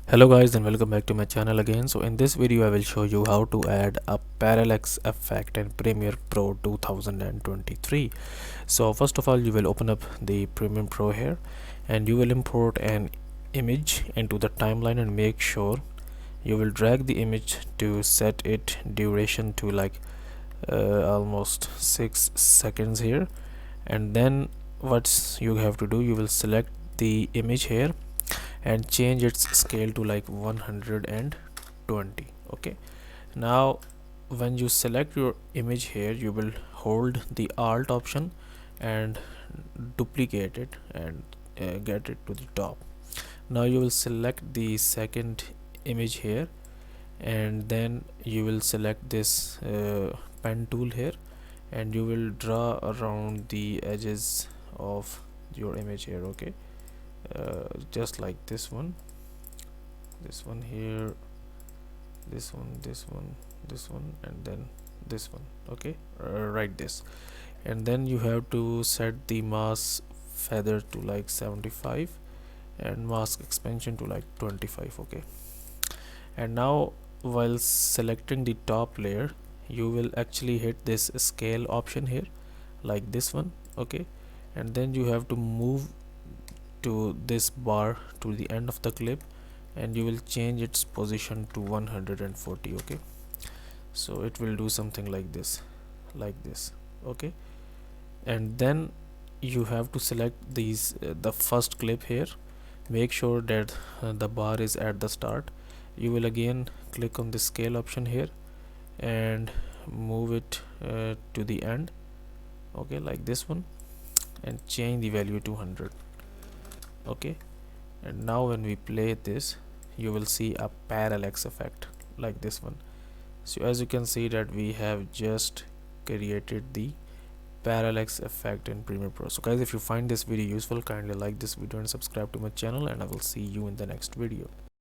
Hello guys, and welcome back to my channel again. So in this video I will show you how to add a parallax effect in Premiere Pro 2023. So first of all, you will open up the Premiere Pro here and you will import an image into the timeline, and make sure you will drag the image to set it duration to like almost 6 seconds here. And then what you have to do, you will select the image here and change its scale to like 120. Okay, now when you select your image here, you will hold the alt option and duplicate it and get it to the top. Now you will select the second image here, and then you will select this pen tool here, and you will draw around the edges of your image here. Okay, just like this one here, this one, and then this one. Okay, right, this. And then you have to set the mask feather to like 75 and mask expansion to like 25. Okay, and now while selecting the top layer, you will actually hit this scale option here, like this one. Okay, and then you have to move to this bar to the end of the clip, and you will change its position to 140. Okay, so it will do something like this, okay. And then you have to select these the first clip here, make sure that the bar is at the start. You will again click on the scale option here and move it to the end, okay, like this one, and change the value to 100. Okay, and now when we play this, you will see a parallax effect like this one. So as you can see that we have just created the parallax effect in Premiere Pro. So guys, if you find this video useful, kindly like this video and subscribe to my channel, and I will see you in the next video.